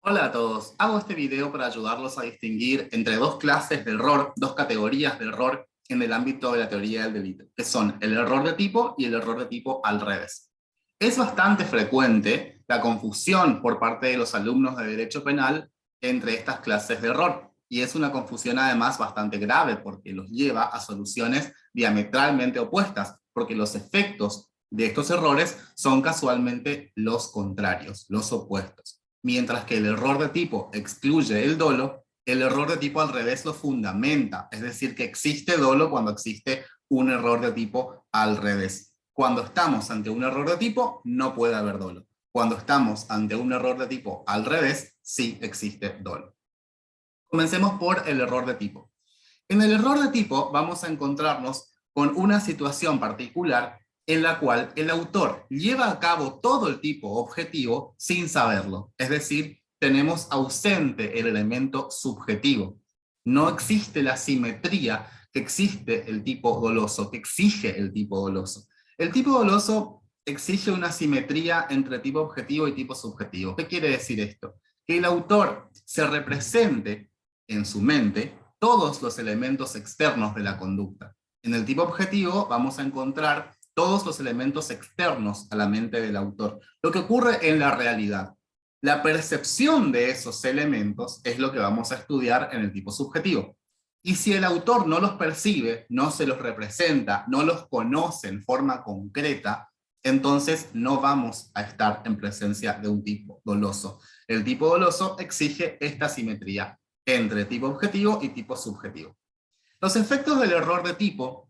Hola a todos, hago este video para ayudarlos a distinguir entre dos clases de error, dos categorías de error en el ámbito de la teoría del delito, que son el error de tipo y el error de tipo al revés. Es bastante frecuente la confusión por parte de los alumnos de Derecho Penal entre estas clases de error, y es una confusión además bastante grave porque los lleva a soluciones diametralmente opuestas, porque los efectos de estos errores son casualmente los contrarios, los opuestos. Mientras que el error de tipo excluye el dolo, el error de tipo al revés lo fundamenta, es decir, que existe dolo cuando existe un error de tipo al revés. Cuando estamos ante un error de tipo, no puede haber dolo. Cuando estamos ante un error de tipo al revés, sí existe dolo. Comencemos por el error de tipo. En el error de tipo vamos a encontrarnos con una situación particular en la cual el autor lleva a cabo todo el tipo objetivo sin saberlo. Es decir, tenemos ausente el elemento subjetivo. No existe la simetría que existe el tipo doloso, que exige el tipo doloso. El tipo doloso exige una simetría entre tipo objetivo y tipo subjetivo. ¿Qué quiere decir esto? Que el autor se represente en su mente todos los elementos externos de la conducta. En el tipo objetivo vamos a encontrar todos los elementos externos a la mente del autor. Lo que ocurre en la realidad. La percepción de esos elementos es lo que vamos a estudiar en el tipo subjetivo. Y si el autor no los percibe, no se los representa, no los conoce en forma concreta, entonces no vamos a estar en presencia de un tipo doloso. El tipo doloso exige esta simetría entre tipo objetivo y tipo subjetivo. Los efectos del error de tipo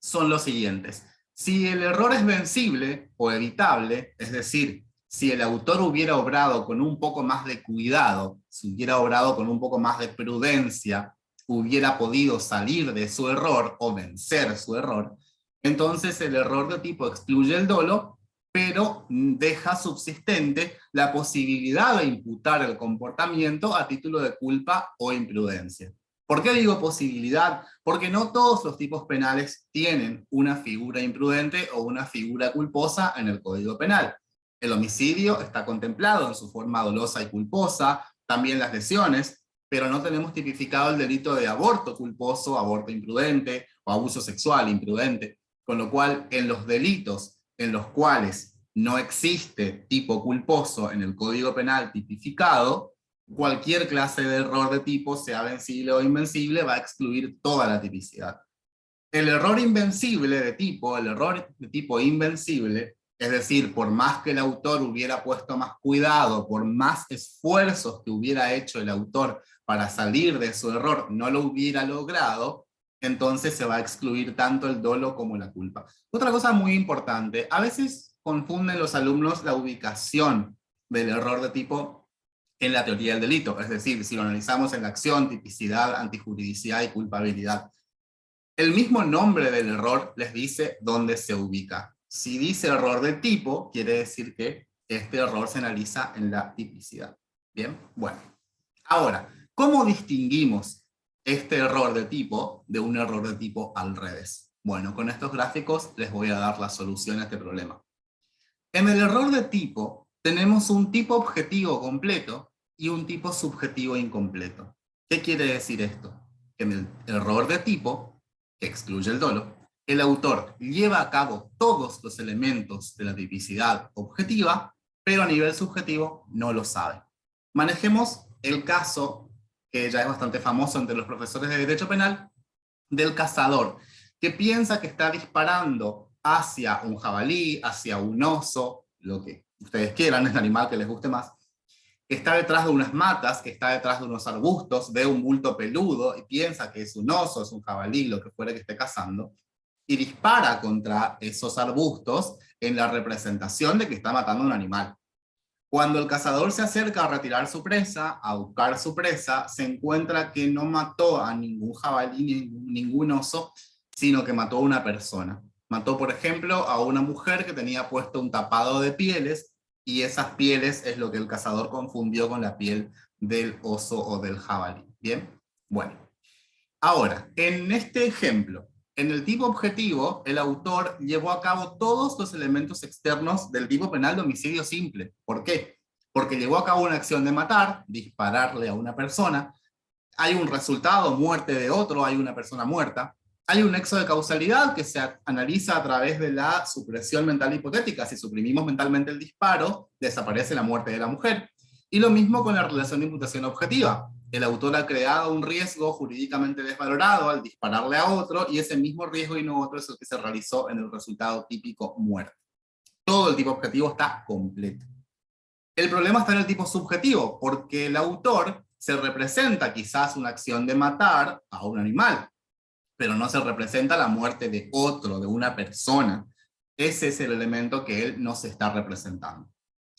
son los siguientes. Si el error es vencible o evitable, es decir, si el autor hubiera obrado con un poco más de cuidado, si hubiera obrado con un poco más de prudencia, hubiera podido salir de su error o vencer su error, entonces el error de tipo excluye el dolo, pero deja subsistente la posibilidad de imputar el comportamiento a título de culpa o imprudencia. ¿Por qué digo posibilidad? Porque no todos los tipos penales tienen una figura imprudente o una figura culposa en el Código Penal. El homicidio está contemplado en su forma dolosa y culposa, también las lesiones, pero no tenemos tipificado el delito de aborto culposo, aborto imprudente o abuso sexual imprudente, con lo cual en los delitos en los cuales no existe tipo culposo en el Código Penal tipificado, cualquier clase de error de tipo, sea vencible o invencible, va a excluir toda la tipicidad. El error invencible de tipo, el error de tipo invencible, es decir, por más que el autor hubiera puesto más cuidado, por más esfuerzos que hubiera hecho el autor para salir de su error, no lo hubiera logrado, entonces se va a excluir tanto el dolo como la culpa. Otra cosa muy importante, a veces confunden los alumnos la ubicación del error de tipo en la teoría del delito, es decir, si lo analizamos en la acción, tipicidad, antijuridicidad y culpabilidad. El mismo nombre del error les dice dónde se ubica. Si dice error de tipo, quiere decir que este error se analiza en la tipicidad. Bien, bueno. Ahora, ¿cómo distinguimos este error de tipo de un error de tipo al revés? Bueno, con estos gráficos les voy a dar la solución a este problema. En el error de tipo tenemos un tipo objetivo completo y un tipo subjetivo incompleto. ¿Qué quiere decir esto? Que en el error de tipo, que excluye el dolo, el autor lleva a cabo todos los elementos de la tipicidad objetiva, pero a nivel subjetivo no lo sabe. Manejemos el caso, que ya es bastante famoso entre los profesores de Derecho Penal, del cazador, que piensa que está disparando hacia un jabalí, hacia un oso, lo que ustedes quieran, el animal que les guste más, que está detrás de unas matas, que está detrás de unos arbustos, ve un bulto peludo y piensa que es un oso, es un jabalí, lo que fuera que esté cazando, y dispara contra esos arbustos en la representación de que está matando a un animal. Cuando el cazador se acerca a retirar su presa, a buscar su presa, se encuentra que no mató a ningún jabalí, ningún oso, sino que mató a una persona. Mató, por ejemplo, a una mujer que tenía puesto un tapado de pieles, y esas pieles es lo que el cazador confundió con la piel del oso o del jabalí. ¿Bien? Bueno. Ahora, en este ejemplo, en el tipo objetivo, el autor llevó a cabo todos los elementos externos del tipo penal de homicidio simple. ¿Por qué? porque llevó a cabo una acción de matar, dispararle a una persona, hay un resultado, muerte de otro, hay una persona muerta, hay un nexo de causalidad que se analiza a través de la supresión mental hipotética. Si suprimimos mentalmente el disparo, desaparece la muerte de la mujer. Y lo mismo con la relación de imputación objetiva. El autor ha creado un riesgo jurídicamente desvalorado al dispararle a otro, y ese mismo riesgo y no otro es el que se realizó en el resultado típico muerte. Todo el tipo objetivo está completo. El problema está en el tipo subjetivo, porque el autor se representa quizás una acción de matar a un animal, pero no se representa la muerte de otro, de una persona. Ese es el elemento que él no se está representando.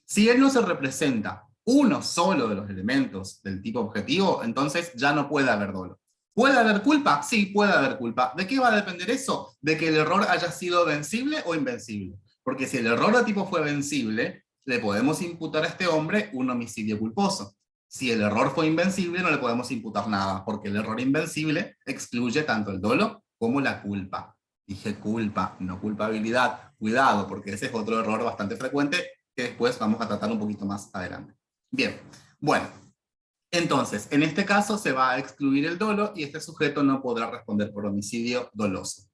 Si él no se representa uno solo de los elementos del tipo objetivo, entonces ya no puede haber dolo. ¿Puede haber culpa? Sí, puede haber culpa. ¿De qué va a depender eso? De que el error haya sido vencible o invencible. Porque si el error de tipo fue vencible, le podemos imputar a este hombre un homicidio culposo. Si el error fue invencible, no le podemos imputar nada, porque el error invencible excluye tanto el dolo como la culpa. Dije culpa, no culpabilidad. Cuidado, porque ese es otro error bastante frecuente que después vamos a tratar un poquito más adelante. Bien, bueno, entonces, en este caso se va a excluir el dolo y este sujeto no podrá responder por homicidio doloso.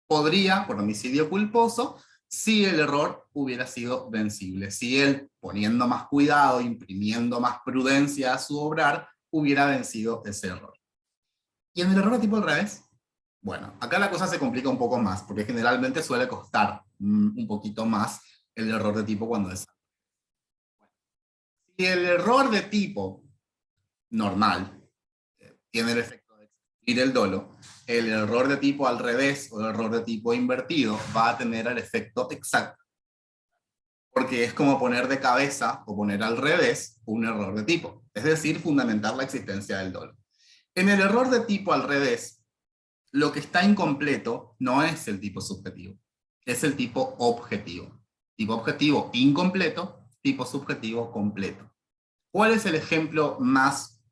Podría por homicidio culposo si el error hubiera sido vencible, si él, poniendo más cuidado, imprimiendo más prudencia a su obrar, hubiera vencido ese error. ¿Y en el error de tipo al revés? Bueno, acá la cosa se complica un poco más, porque generalmente suele costar un poquito más el error de tipo cuando es. Si el error de tipo normal tiene el efecto de excluir el dolo, el error de tipo al revés o el error de tipo invertido va a tener el efecto exacto. Porque es como poner de cabeza o poner al revés un error de tipo, es decir, fundamentar la existencia del dolo. En el error de tipo al revés, lo que está incompleto no es el tipo subjetivo, es el tipo objetivo. Tipo objetivo incompleto, tipo subjetivo completo. ¿Cuál es el ejemplo más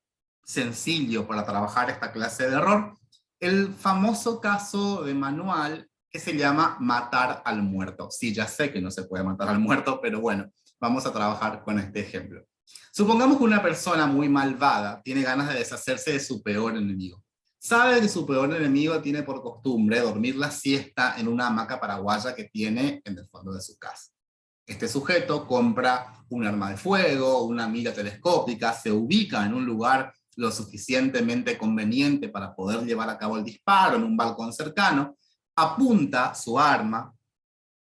sencillo para trabajar esta clase de error? El famoso caso de manual que se llama matar al muerto. Sí, ya sé que no se puede matar al muerto, pero bueno, vamos a trabajar con este ejemplo. Supongamos que una persona muy malvada tiene ganas de deshacerse de su peor enemigo. Sabe que su peor enemigo tiene por costumbre dormir la siesta en una hamaca paraguaya que tiene en el fondo de su casa. Este sujeto compra un arma de fuego, una mira telescópica, se ubica en un lugar lo suficientemente conveniente para poder llevar a cabo el disparo en un balcón cercano, apunta su arma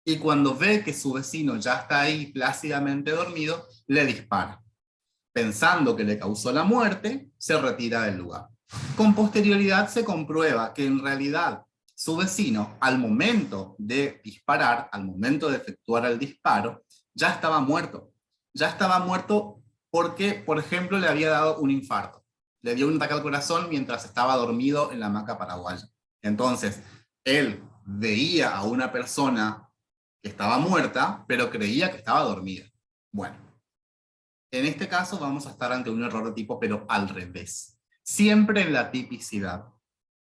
y cuando ve que su vecino ya está ahí plácidamente dormido, le dispara. Pensando que le causó la muerte, se retira del lugar. Con posterioridad se comprueba que en realidad su vecino, al momento de disparar, al momento de efectuar el disparo, ya estaba muerto. Ya estaba muerto porque, por ejemplo, le había dado un infarto. Le dio un ataque al corazón mientras estaba dormido en la hamaca paraguaya. Entonces, él veía a una persona que estaba muerta, pero creía que estaba dormida. Bueno, en este caso vamos a estar ante un error de tipo, pero al revés. Siempre en la tipicidad.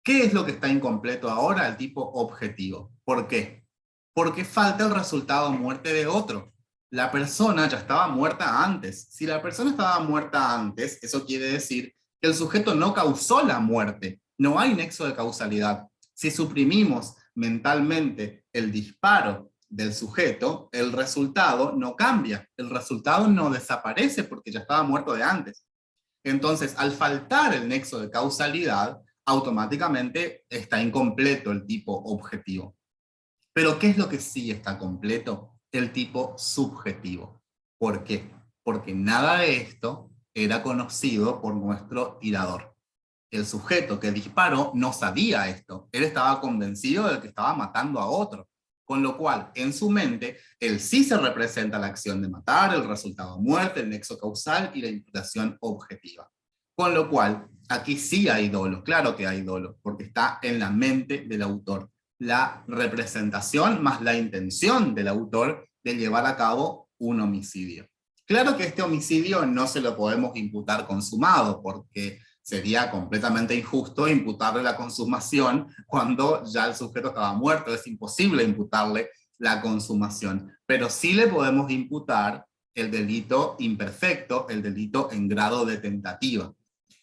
¿Qué es lo que está incompleto ahora? El tipo objetivo. ¿Por qué? Porque falta el resultado muerte de otro. La persona ya estaba muerta antes. Si la persona estaba muerta antes, eso quiere decir que el sujeto no causó la muerte. No hay nexo de causalidad. Si suprimimos mentalmente el disparo del sujeto, el resultado no cambia. El resultado no desaparece porque ya estaba muerto de antes. Entonces, al faltar el nexo de causalidad, automáticamente está incompleto el tipo objetivo. Pero ¿qué es lo que sí está completo? El tipo subjetivo. ¿Por qué? Porque nada de esto era conocido por nuestro tirador. El sujeto que disparó no sabía esto. Él estaba convencido de que estaba matando a otro. Con lo cual, en su mente, él sí se representa la acción de matar, el resultado muerte, el nexo causal y la imputación objetiva. Con lo cual, aquí sí hay dolo, claro que hay dolo, porque está en la mente del autor. La representación más la intención del autor de llevar a cabo un homicidio. Claro que este homicidio no se lo podemos imputar consumado, porque sería completamente injusto imputarle la consumación cuando ya el sujeto estaba muerto. Es imposible imputarle la consumación, pero sí le podemos imputar el delito imperfecto, el delito en grado de tentativa.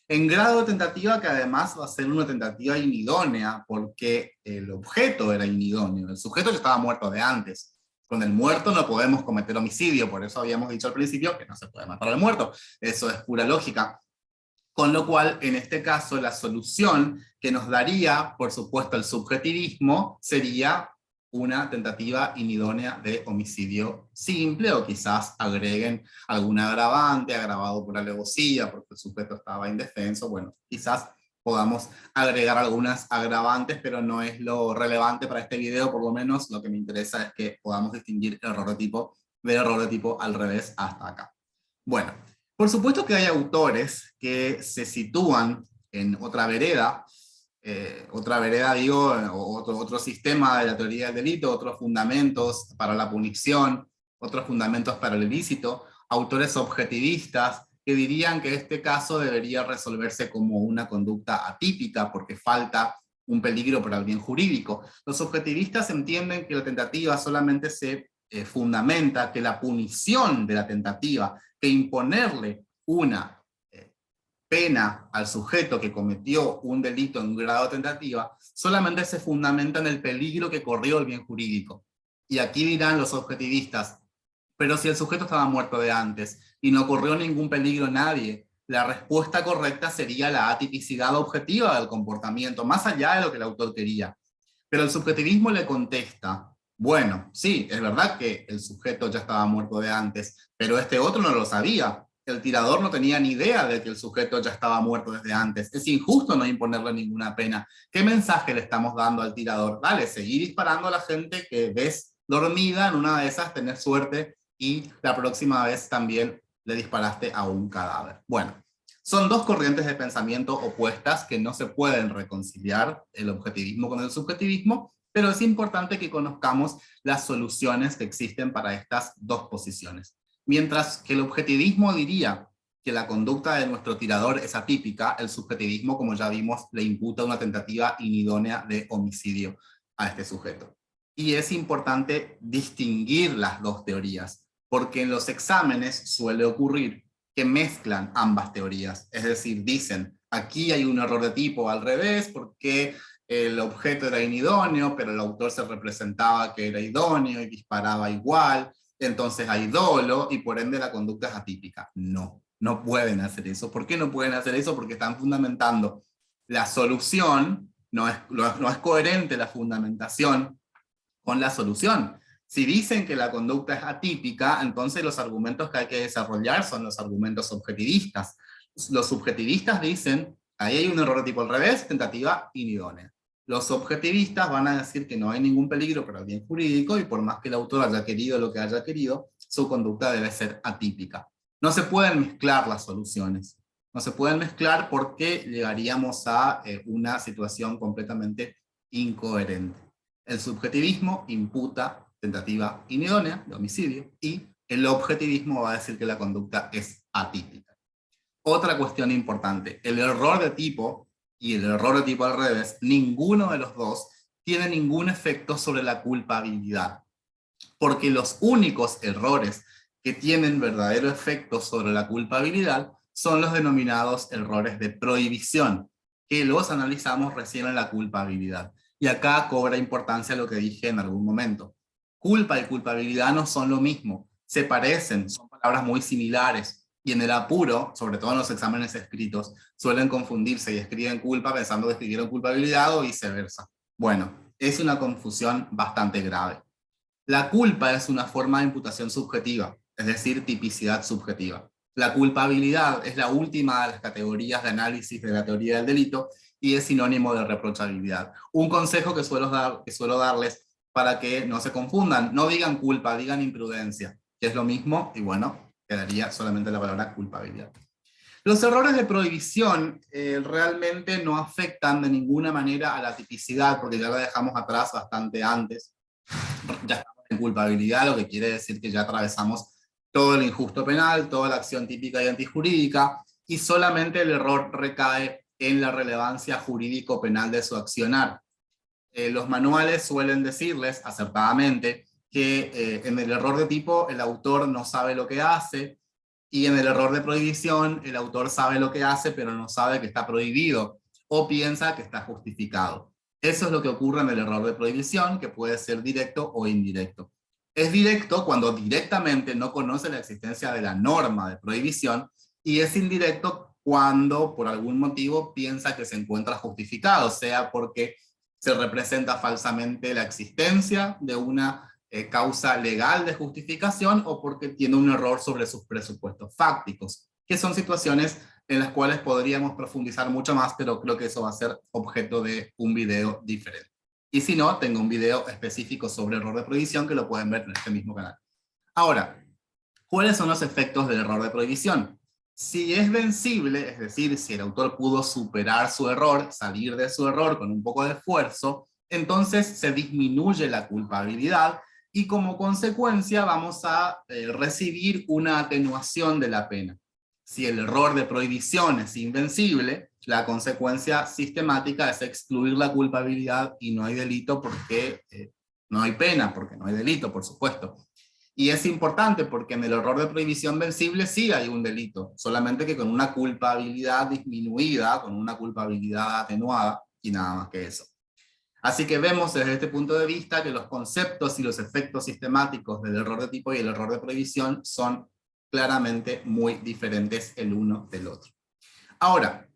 En grado de tentativa que además va a ser una tentativa inidónea, porque el objeto era inidóneo, el sujeto ya estaba muerto de antes. Con el muerto no podemos cometer homicidio, por eso habíamos dicho al principio que no se puede matar al muerto, eso es pura lógica. Con lo cual, en este caso, la solución que nos daría, por supuesto, el subjetivismo sería una tentativa inidónea de homicidio simple, o quizás agreguen algún agravante, agravado por alevosía, porque el sujeto estaba indefenso. Bueno, quizás podamos agregar algunas agravantes, pero no es lo relevante para este video. Por lo menos lo que me interesa es que podamos distinguir error de tipo del error de tipo al revés hasta acá. Bueno, por supuesto que hay autores que se sitúan en otra vereda digo, otro sistema de la teoría del delito, otros fundamentos para la punición, otros fundamentos para el ilícito, autores objetivistas que dirían que este caso debería resolverse como una conducta atípica porque falta un peligro para el bien jurídico. Los objetivistas entienden que la tentativa solamente se fundamenta, que la punición de la tentativa, que imponerle una pena al sujeto que cometió un delito en grado de tentativa, solamente se fundamenta en el peligro que corrió el bien jurídico. Y aquí dirán los objetivistas, pero si el sujeto estaba muerto de antes y no corrió ningún peligro nadie, la respuesta correcta sería la atipicidad objetiva del comportamiento, más allá de lo que el autor quería. Pero el subjetivismo le contesta, bueno, sí, es verdad que el sujeto ya estaba muerto de antes, pero este otro no lo sabía. El tirador no tenía ni idea de que el sujeto ya estaba muerto desde antes. Es injusto no imponerle ninguna pena. ¿Qué mensaje le estamos dando al tirador? Dale, seguí disparando a la gente que ves dormida, en una de esas tenés suerte y la próxima vez también le disparaste a un cadáver. Bueno, son dos corrientes de pensamiento opuestas que no se pueden reconciliar, el objetivismo con el subjetivismo, pero es importante que conozcamos las soluciones que existen para estas dos posiciones. Mientras que el objetivismo diría que la conducta de nuestro tirador es atípica, el subjetivismo, como ya vimos, le imputa una tentativa inidónea de homicidio a este sujeto. Y es importante distinguir las dos teorías, porque en los exámenes suele ocurrir que mezclan ambas teorías, es decir, dicen, aquí hay un error de tipo al revés, porque el objeto era inidóneo, pero el autor se representaba que era idóneo y disparaba igual, entonces hay dolo y por ende la conducta es atípica. No, no pueden hacer eso. ¿Por qué no pueden hacer eso? Porque están fundamentando la solución, no es coherente la fundamentación con la solución. Si dicen que la conducta es atípica, entonces los argumentos que hay que desarrollar son los argumentos objetivistas. Los subjetivistas dicen, ahí hay un error de tipo al revés, tentativa inidónea. Los objetivistas van a decir que no hay ningún peligro para el bien jurídico y por más que el autor haya querido lo que haya querido, su conducta debe ser atípica. No se pueden mezclar las soluciones. No se pueden mezclar porque llegaríamos a una situación completamente incoherente. El subjetivismo imputa tentativa inidónea de homicidio y el objetivismo va a decir que la conducta es atípica. Otra cuestión importante, el error de tipo y el error de tipo al revés, ninguno de los dos tiene ningún efecto sobre la culpabilidad, porque los únicos errores que tienen verdadero efecto sobre la culpabilidad son los denominados errores de prohibición, que los analizamos recién en la culpabilidad. Y acá cobra importancia lo que dije en algún momento. Culpa y culpabilidad no son lo mismo, se parecen, son palabras muy similares, y en el apuro, sobre todo en los exámenes escritos, suelen confundirse y escriben culpa pensando que escribieron culpabilidad o viceversa. Bueno, es una confusión bastante grave. La culpa es una forma de imputación subjetiva, es decir, tipicidad subjetiva. La culpabilidad es la última de las categorías de análisis de la teoría del delito y es sinónimo de reprochabilidad. Un consejo que suelo darles para que no se confundan, no digan culpa, digan imprudencia, que es lo mismo y bueno, quedaría solamente la palabra culpabilidad. Los errores de prohibición realmente no afectan de ninguna manera a la tipicidad, porque ya la dejamos atrás bastante antes. Ya estamos en culpabilidad, lo que quiere decir que ya atravesamos todo el injusto penal, toda la acción típica y antijurídica, y solamente el error recae en la relevancia jurídico-penal de su accionar. Los manuales suelen decirles, acertadamente, que en el error de tipo el autor no sabe lo que hace, y en el error de prohibición el autor sabe lo que hace, pero no sabe que está prohibido, o piensa que está justificado. Eso es lo que ocurre en el error de prohibición, que puede ser directo o indirecto. Es directo cuando directamente no conoce la existencia de la norma de prohibición, y es indirecto cuando por algún motivo piensa que se encuentra justificado, sea porque se representa falsamente la existencia de una causa legal de justificación, o porque tiene un error sobre sus presupuestos fácticos, que son situaciones en las cuales podríamos profundizar mucho más, pero creo que eso va a ser objeto de un video diferente. Y si no, tengo un video específico sobre error de prohibición que lo pueden ver en este mismo canal. Ahora, ¿cuáles son los efectos del error de prohibición? Si es vencible, es decir, si el autor pudo superar su error, salir de su error con un poco de esfuerzo, entonces se disminuye la culpabilidad y como consecuencia vamos a recibir una atenuación de la pena. Si el error de prohibición es invencible, la consecuencia sistemática es excluir la culpabilidad y no hay delito porque no hay pena, porque no hay delito, por supuesto. Y es importante porque en el error de prohibición vencible sí hay un delito, solamente que con una culpabilidad disminuida, con una culpabilidad atenuada, y nada más que eso. Así que vemos desde este punto de vista que los conceptos y los efectos sistemáticos del error de tipo y el error de prohibición son claramente muy diferentes el uno del otro. Ahora,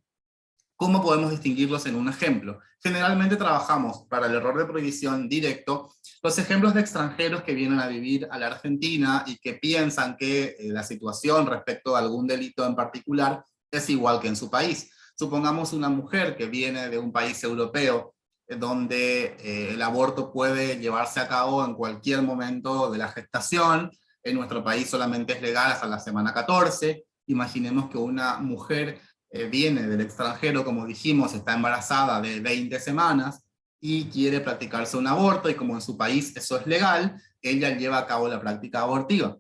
¿cómo podemos distinguirlos en un ejemplo? Generalmente trabajamos para el error de prohibición directo los ejemplos de extranjeros que vienen a vivir a la Argentina y que piensan que la situación respecto a algún delito en particular es igual que en su país. Supongamos una mujer que viene de un país europeo donde el aborto puede llevarse a cabo en cualquier momento de la gestación. En nuestro país solamente es legal hasta la semana 14. Imaginemos que una mujer viene del extranjero, como dijimos, está embarazada de 20 semanas y quiere practicarse un aborto, y como en su país eso es legal, ella lleva a cabo la práctica abortiva.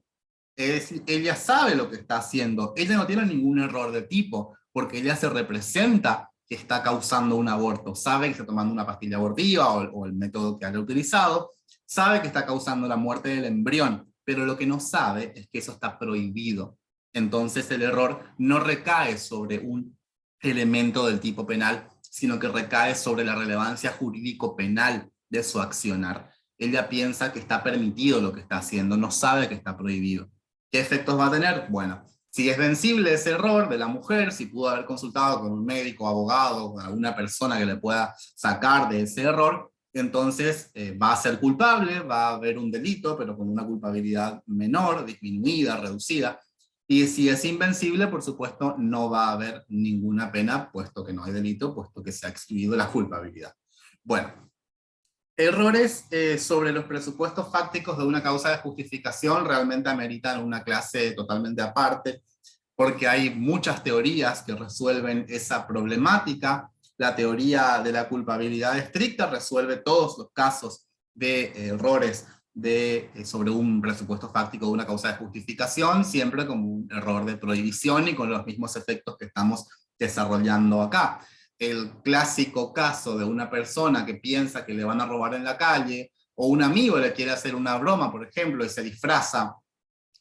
Ella sabe lo que está haciendo, ella no tiene ningún error de tipo, porque ella se representa que está causando un aborto, sabe que está tomando una pastilla abortiva o el método que haya utilizado, sabe que está causando la muerte del embrión, pero lo que no sabe es que eso está prohibido. Entonces el error no recae sobre un elemento del tipo penal, sino que recae sobre la relevancia jurídico-penal de su accionar. Ella piensa que está permitido lo que está haciendo, no sabe que está prohibido. ¿Qué efectos va a tener? Bueno, si es vencible ese error de la mujer, si pudo haber consultado con un médico, abogado, con alguna persona que le pueda sacar de ese error, entonces va a ser culpable, va a haber un delito, pero con una culpabilidad menor, disminuida, reducida. Y si es invencible, por supuesto, no va a haber ninguna pena, puesto que no hay delito, puesto que se ha excluido la culpabilidad. Bueno, errores sobre los presupuestos fácticos de una causa de justificación realmente ameritan una clase totalmente aparte, porque hay muchas teorías que resuelven esa problemática. La teoría de la culpabilidad estricta resuelve todos los casos de errores sobre un presupuesto fáctico de una causa de justificación, siempre como un error de prohibición y con los mismos efectos que estamos desarrollando acá. El clásico caso de una persona que piensa que le van a robar en la calle, o un amigo le quiere hacer una broma, por ejemplo, y se disfraza,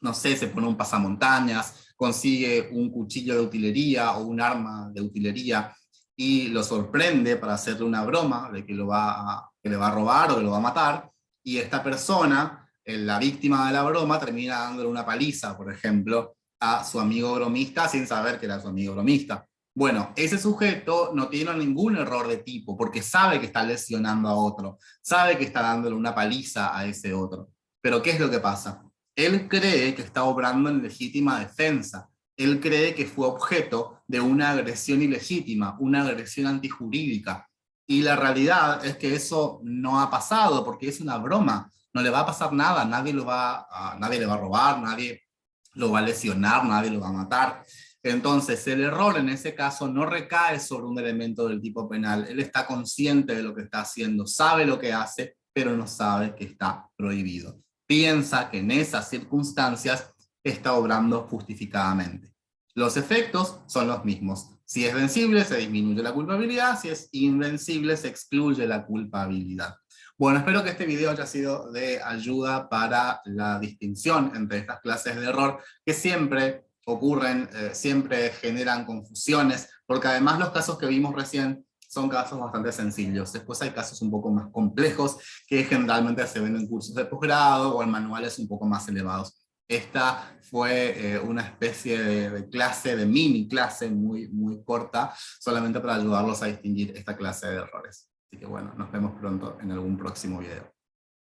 no sé, se pone un pasamontañas, consigue un cuchillo de utilería o un arma de utilería y lo sorprende para hacerle una broma de que que le va a robar o que lo va a matar, y esta persona, la víctima de la broma, termina dándole una paliza, por ejemplo, a su amigo bromista sin saber que era su amigo bromista. Bueno, ese sujeto no tiene ningún error de tipo, porque sabe que está lesionando a otro, sabe que está dándole una paliza a ese otro. Pero ¿qué es lo que pasa? Él cree que está obrando en legítima defensa. Él cree que fue objeto de una agresión ilegítima, una agresión antijurídica. Y la realidad es que eso no ha pasado, porque es una broma. No le va a pasar nada, nadie le va a robar, nadie lo va a lesionar, nadie lo va a matar. Entonces, el error en ese caso no recae sobre un elemento del tipo penal. Él está consciente de lo que está haciendo, sabe lo que hace, pero no sabe que está prohibido. Piensa que en esas circunstancias está obrando justificadamente. Los efectos son los mismos. Si es vencible, se disminuye la culpabilidad; si es invencible, se excluye la culpabilidad. Bueno, espero que este video haya sido de ayuda para la distinción entre estas clases de error que siempre ocurren, siempre generan confusiones, porque además los casos que vimos recién son casos bastante sencillos. Después hay casos un poco más complejos que generalmente se ven en cursos de posgrado o en manuales un poco más elevados. Esta fue una especie de clase, de mini clase muy, muy corta, solamente para ayudarlos a distinguir esta clase de errores. Así que bueno, nos vemos pronto en algún próximo video.